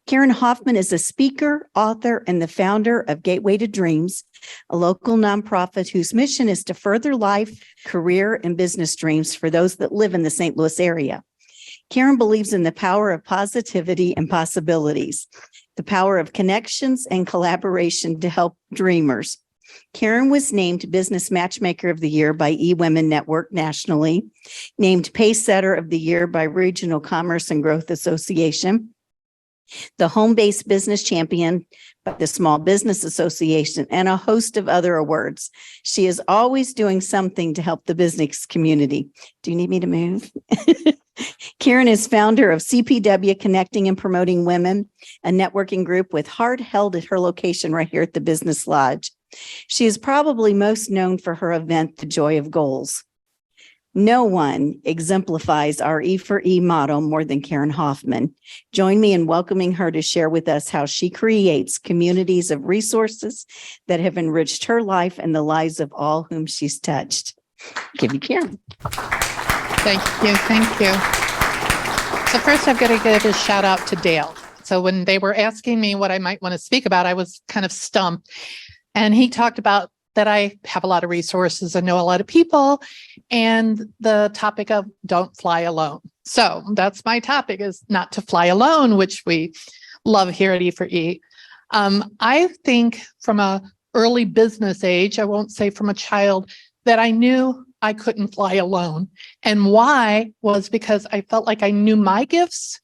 Karen Hoffman is a speaker, author, and the founder of Gateway to Dreams, a local nonprofit whose mission is to further life, career, and business dreams for those that live in the St. Louis area. Karen believes in the power of positivity and possibilities, the power of connections and collaboration to help dreamers. Karen was named Business Matchmaker of the Year by eWomen Network nationally, named Pacesetter of the Year by Regional Commerce and Growth Association, the Home-Based Business Champion by the Small Business Association, and a host of other awards. She is always doing something to help the business community. Do you need me to move? Karen is founder of CPW, Connecting and Promoting Women, a networking group with Heart held at her location right here at the Business Lodge. She is probably most known for her event, The Joy of Goals. No one exemplifies our e4e motto more than Karen Hoffman. Join me in welcoming her to share with us how she creates communities of resources that have enriched her life and the lives of all whom she's touched. Give you Karen. Thank you. Thank you. So first, I've got to give a shout out to Dale. So when they were asking me what I might want to speak about, I was kind of stumped. And he talked about that I have a lot of resources and know a lot of people, and the topic of don't fly alone. So that's my topic, is not to fly alone, which we love here at E4E. I think from a early business age, I won't say from a child, that I knew I couldn't fly alone. And why was because I felt like I knew my gifts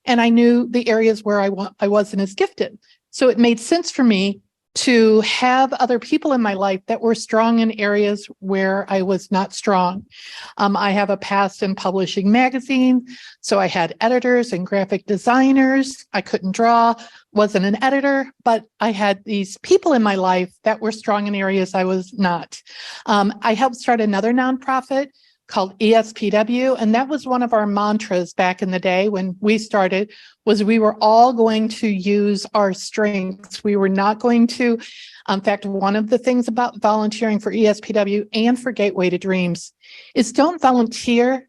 and I knew the areas where I wasn't as gifted. So it made sense for me to have other people in my life that were strong in areas where I was not strong. I have a past in publishing magazine, so I had editors and graphic designers. I couldn't draw, wasn't an editor, but I had these people in my life that were strong in areas I was not. I helped start another nonprofit called ESPW, and that was one of our mantras back in the day when we started, was we were all going to use our strengths. We were not going to, in fact, one of the things about volunteering for ESPW and for Gateway to Dreams is don't volunteer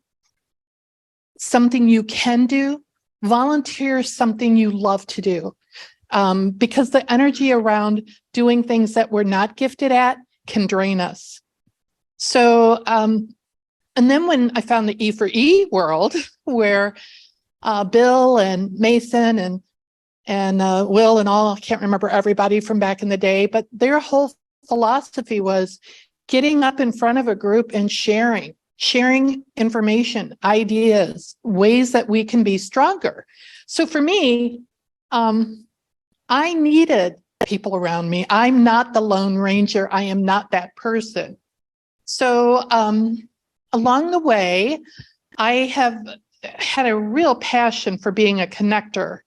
something you can do, volunteer something you love to do. Because the energy around doing things that we're not gifted at can drain us. So, and then when I found the E4E world, where Bill and Mason and Will and all, I can't remember everybody from back in the day, but their whole philosophy was getting up in front of a group and sharing information, ideas, ways that we can be stronger. So for me, I needed people around me. I'm not the Lone Ranger. I am not that person. So, along the way, I have had a real passion for being a connector.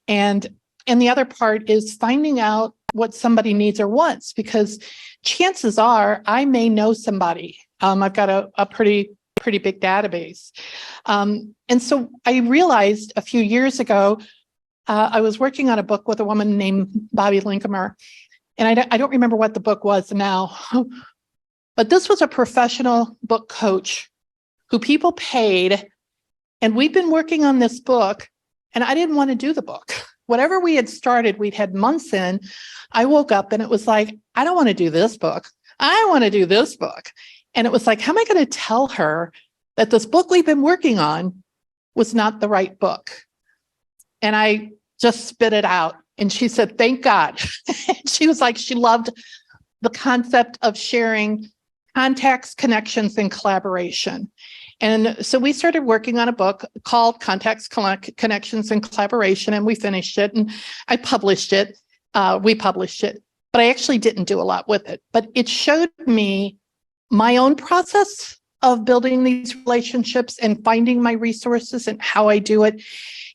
And the other part is finding out what somebody needs or wants, because chances are I may know somebody. I've got a pretty big database. And so I realized a few years ago, I was working on a book with a woman named Bobby Linkamer. And I don't remember what the book was now. But this was a professional book coach who people paid, and we'd been working on this book, and I didn't want to do the book. Whatever we had started, we'd had months in. I woke up and it was like, I don't want to do this book. I want to do this book. And it was like, how am I going to tell her that this book we've been working on was not the right book? And I just spit it out. And she said, thank God. She was like, she loved the concept of sharing contacts, connections, and collaboration. And so we started working on a book called Contacts, Connections, and Collaboration, and we finished it, and I published it. We published it, but I actually didn't do a lot with it. But it showed me my own process of building these relationships and finding my resources and how I do it.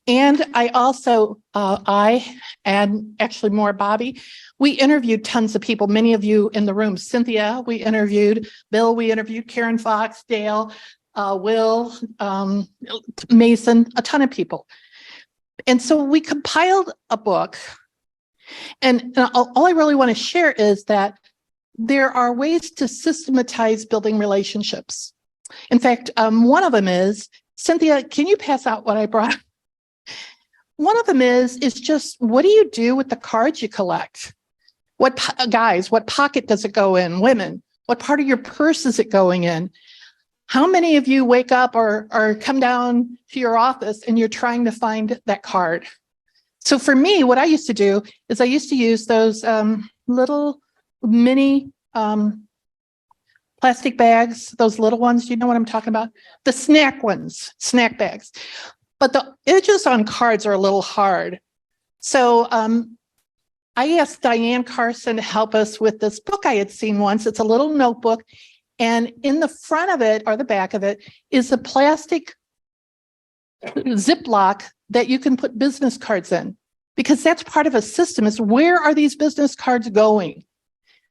And I also, I and actually more Bobby, we interviewed tons of people, many of you in the room. Cynthia, we interviewed. Bill, we interviewed. Karen Fox, Dale, Will, Mason, a ton of people. And so we compiled a book. And all I really want to share is that there are ways to systematize building relationships. In fact, one of them is Cynthia, can you pass out what I brought? One of them is just, what do you do with the cards you collect? Guys, what pocket does it go in? Women, what part of your purse is it going in? How many of you wake up or come down to your office and you're trying to find that card? So for me, what I used to do is I used to use those little mini plastic bags, those little ones. Do you know what I'm talking about? The snack ones, snack bags. But the edges on cards are a little hard. So I asked Diane Carson to help us with this book I had seen once. It's a little notebook. And in the front of it, or the back of it, is a plastic Ziploc that you can put business cards in, because that's part of a system, is where are these business cards going?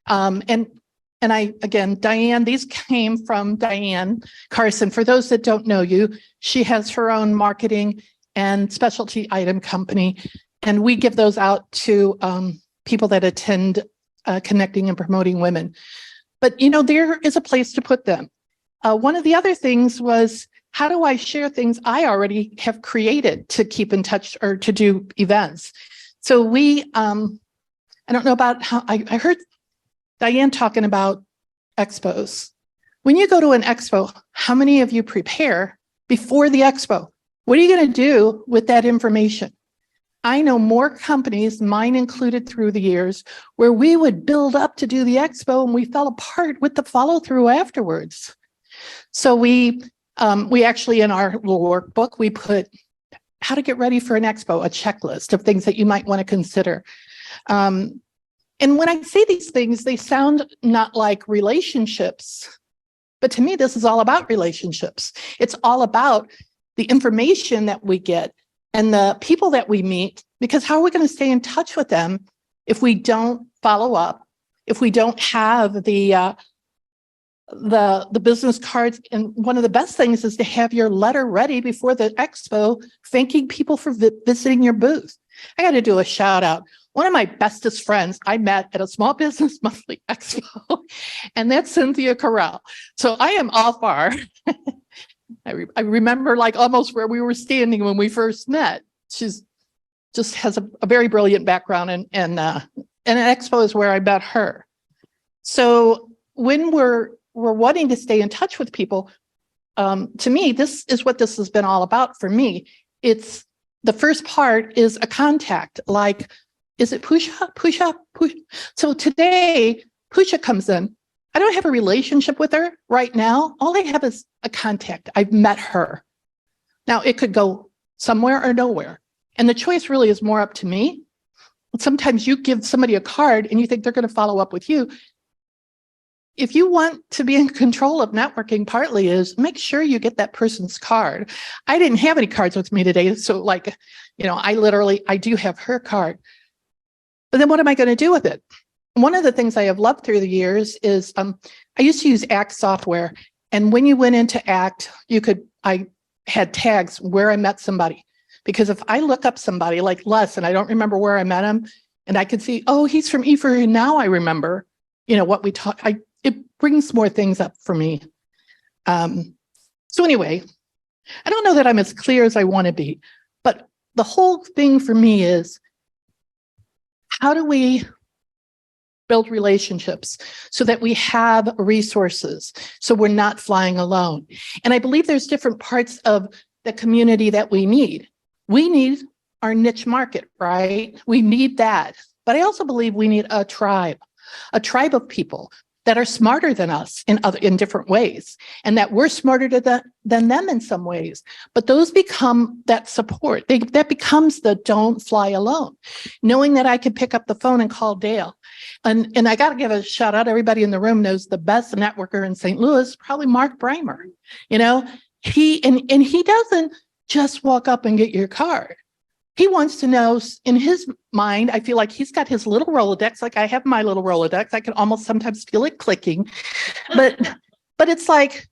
And again, Diane, these came from Diane Carson. For those that don't know you, she has her own marketing and specialty item company. And we give those out to people that attend Connecting and Promoting Women. But, there is a place to put them. One of the other things was, how do I share things I already have created to keep in touch or to do events? So I don't know about how, I heard Diane talking about expos. When you go to an expo, how many of you prepare before the expo? What are you going to do with that information? I know more companies, mine included through the years, where we would build up to do the expo and we fell apart with the follow through afterwards. So we actually, in our little workbook, we put how to get ready for an expo, a checklist of things that you might want to consider. And when I say these things, they sound not like relationships, but to me, this is all about relationships. It's all about the information that we get and the people that we meet, because how are we going to stay in touch with them if we don't follow up, if we don't have the business cards? And one of the best things is to have your letter ready before the expo, thanking people for visiting your booth. I got to do a shout out. One of my bestest friends I met at a Small Business Monthly Expo, and that's Cynthia Corral. So I am all far. I remember like almost where we were standing when we first met. She's just has a very brilliant background, and an expo is where I met her. So when we're wanting to stay in touch with people, to me, this is what this has been all about for me. It's the first part is a contact, like, is it Pusha? So today, Pusha comes in. I don't have a relationship with her right now. All I have is a contact. I've met her. Now, it could go somewhere or nowhere. And the choice really is more up to me. Sometimes you give somebody a card and you think they're going to follow up with you. If you want to be in control of networking, partly is make sure you get that person's card. I didn't have any cards with me today. So I do have her card. But then what am I going to do with it? One of the things I have loved through the years is I used to use ACT software. And when you went into ACT, I had tags where I met somebody. Because if I look up somebody like Les and I don't remember where I met him, and I could see, oh, he's from e4e, now I remember, what we talked. It brings more things up for me. So anyway, I don't know that I'm as clear as I want to be, but the whole thing for me is, how do we build relationships so that we have resources, so we're not flying alone? And I believe there's different parts of the community that we need. We need our niche market, right? We need that. But I also believe we need a tribe of people that are smarter than us in different ways, and that we're smarter than them in some ways. But those become that support. That becomes the don't fly alone. Knowing that I could pick up the phone and call Dale. And I got to give a shout out. Everybody in the room knows the best networker in St. Louis, probably Mark Breimer. He doesn't just walk up and get your card. He wants to know, in his mind, I feel like he's got his little Rolodex, like I have my little Rolodex. I can almost sometimes feel it clicking. But it's like,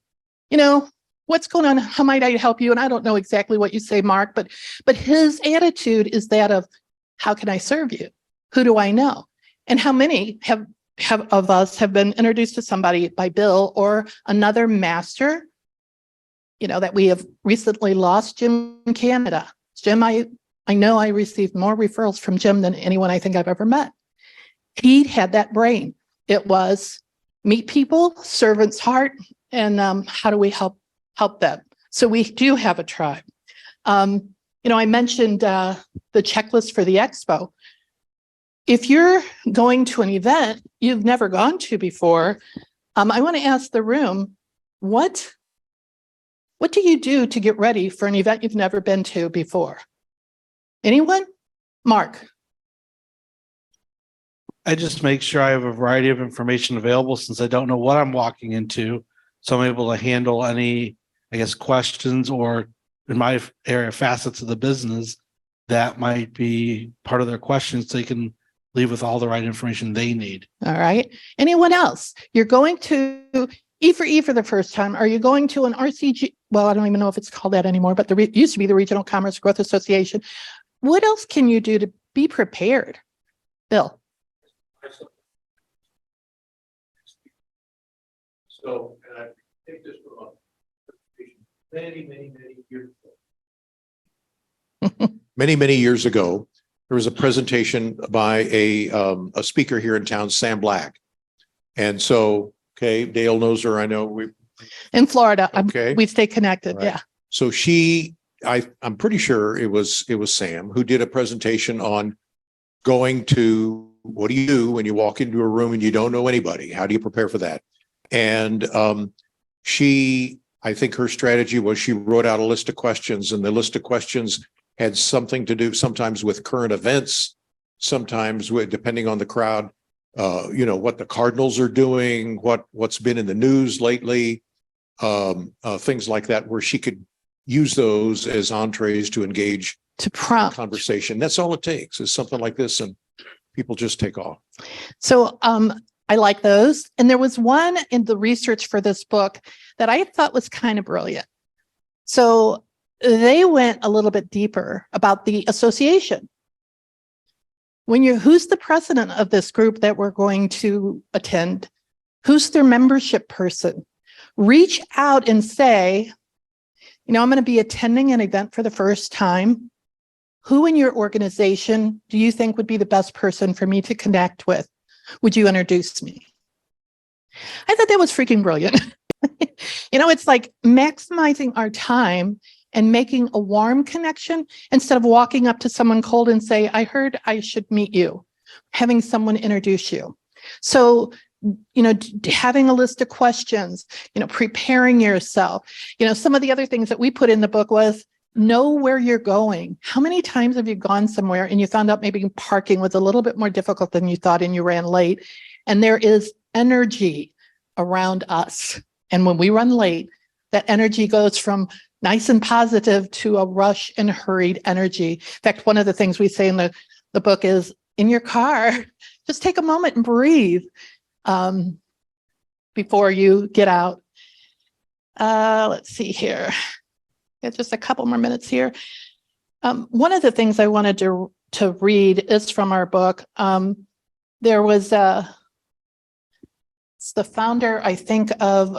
what's going on? How might I help you? And I don't know exactly what you say, Mark, but his attitude is that of, how can I serve you? Who do I know? And how many of us have been introduced to somebody by Bill or another master, that we have recently lost Jim in Canada. Jim, I know I received more referrals from Jim than anyone I think I've ever met. He had that brain. It was meet people, servant's heart, and how do we help them? So we do have a tribe. I mentioned the checklist for the expo. If you're going to an event you've never gone to before, I want to ask the room, what do you do to get ready for an event you've never been to before? Anyone? Mark. I just make sure I have a variety of information available since I don't know what I'm walking into. So I'm able to handle any, questions or in my area, facets of the business that might be part of their questions. So they can leave with all the right information they need. All right. Anyone else? You're going to e4e for the first time. Are you going to an RCG? Well, I don't even know if it's called that anymore, but it used to be the Regional Commerce Growth Association. What else can you do to be prepared? Bill. So, and I think this from many years ago. Many years ago, there was a presentation by a speaker here in town, Sam Black. And so, okay, Dale knows her. I know in Florida. Okay. We stay connected. Right. Yeah. So I'm pretty sure it was Sam who did a presentation on going to, what do you do when you walk into a room and you don't know anybody? How do you prepare for that? And I think her strategy was she wrote out a list of questions, and the list of questions had something to do sometimes with current events, sometimes with, depending on the crowd, what the Cardinals are doing, what's been in the news lately, things like that, where she could use those as entrees to engage to prompt conversation. That's all it takes, is something like this, and people just take off. So I like those. And there was one in the research for this book that I thought was kind of brilliant. So they went a little bit deeper about the association. Who's the president of this group that we're going to attend? Who's their membership person? Reach out and say, I'm going to be attending an event for the first time. Who in your organization do you think would be the best person for me to connect with? Would you introduce me? I thought that was freaking brilliant. It's like maximizing our time and making a warm connection instead of walking up to someone cold and say, I heard I should meet you, having someone introduce you. So, having a list of questions, preparing yourself. Some of the other things that we put in the book was know where you're going. How many times have you gone somewhere and you found out maybe parking was a little bit more difficult than you thought and you ran late? And there is energy around us. And when we run late, that energy goes from nice and positive to a rush and hurried energy. In fact, one of the things we say in the book is, in your car, just take a moment and breathe before you get out. Let's see here. Got just a couple more minutes here. One of the things I wanted to read is from our book. There was it's the founder, I think, of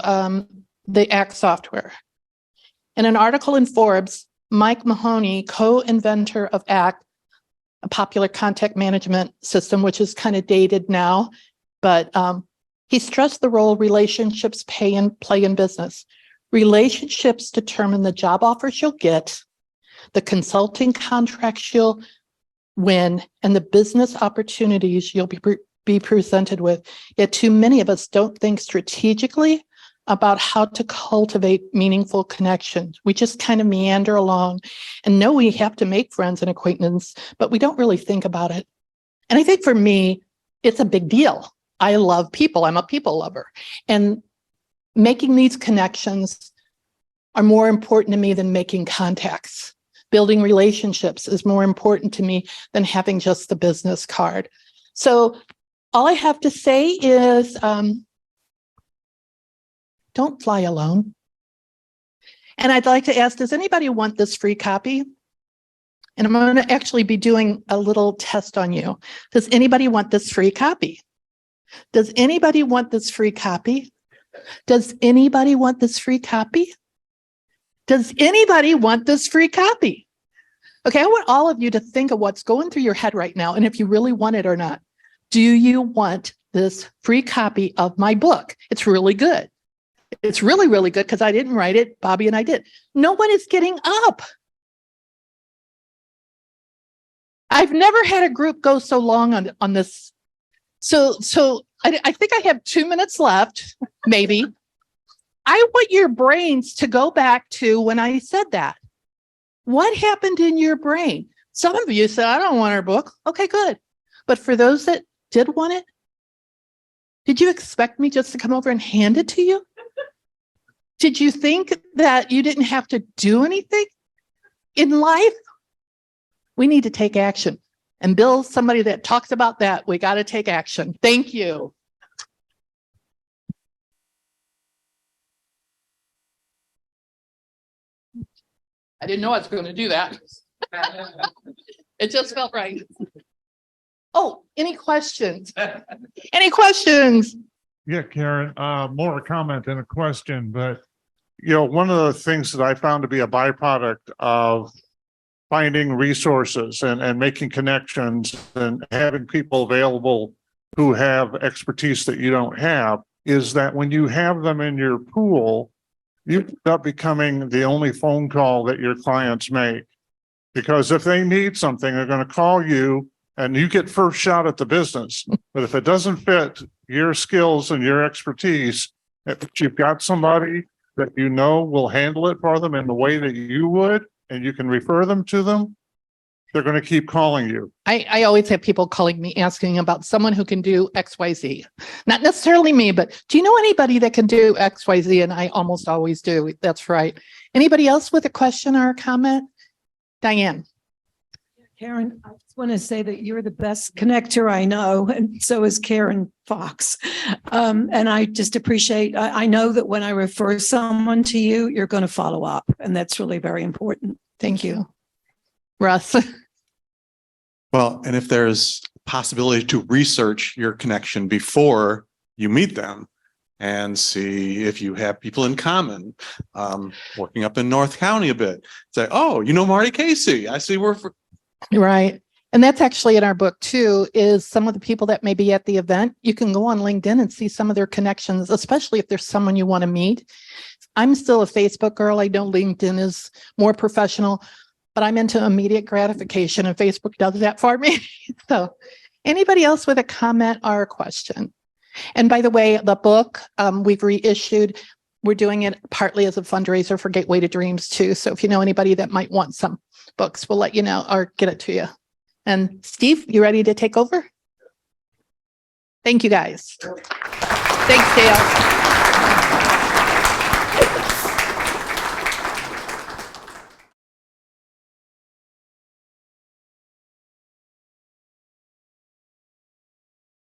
the ACT software. In an article in Forbes, Mike Mahoney, co-inventor of ACT, a popular contact management system, which is kind of dated now, but he stressed the role relationships play in business. Relationships determine the job offers you'll get, the consulting contracts you'll win, and the business opportunities you'll be presented with. Yet too many of us don't think strategically about how to cultivate meaningful connections. We just kind of meander along and know we have to make friends and acquaintances, but we don't really think about it. And I think for me, it's a big deal. I love people. I'm a people lover. And making these connections are more important to me than making contacts. Building relationships is more important to me than having just the business card. So all I have to say is, don't fly alone. And I'd like to ask, does anybody want this free copy? And I'm going to actually be doing a little test on you. Does anybody want this free copy? Does anybody want this free copy? Does anybody want this free copy? Does anybody want this free copy? Okay, I want all of you to think of what's going through your head right now and if you really want it or not. Do you want this free copy of my book? It's really good. It's really, really good because I didn't write it. Bobby and I did. No one is getting up. I've never had a group go so long on this. So I think I have 2 minutes left, maybe. I want your brains to go back to when I said that. What happened in your brain? Some of you said, I don't want our book. Okay, good. But for those that did want it, did you expect me just to come over and hand it to you? Did you think that you didn't have to do anything in life? We need to take action. And Bill's somebody that talks about that. We got to take action. Thank you. I didn't know I was going to do that. It just felt right. Oh, any questions? Any questions? Yeah, Karen, more a comment than a question, but one of the things that I found to be a byproduct of finding resources and making connections and having people available who have expertise that you don't have is that when you have them in your pool, you end up becoming the only phone call that your clients make. Because if they need something, they're going to call you and you get first shot at the business. But if it doesn't fit your skills and your expertise, if you've got somebody that you know will handle it for them in the way that you would, and you can refer them to them, they're going to keep calling you. I always have people calling me asking about someone who can do XYZ. Not necessarily me, but do you know anybody that can do XYZ? And I almost always do. That's right. Anybody else with a question or a comment? Diane. Karen, I just want to say that you're the best connector I know, and so is Karen Fox. And I just appreciate, I know that when I refer someone to you, you're going to follow up, and that's really very important. Thank you. Russ. Well, and if there's possibility to research your connection before you meet them and see if you have people in common, working up in North County a bit, say, oh, Marty Casey, I see we're Right. And that's actually in our book too, is some of the people that may be at the event. You can go on LinkedIn and see some of their connections, especially if there's someone you want to meet. I'm still a Facebook girl. I know LinkedIn is more professional, but I'm into immediate gratification and Facebook does that for me. So anybody else with a comment or a question? And by the way, the book we've reissued, we're doing it partly as a fundraiser for Gateway to Dreams too. So if you know anybody that might want some books, we'll let you know or get it to you. And Steve, you ready to take over? Thank you guys. Thanks, Dale.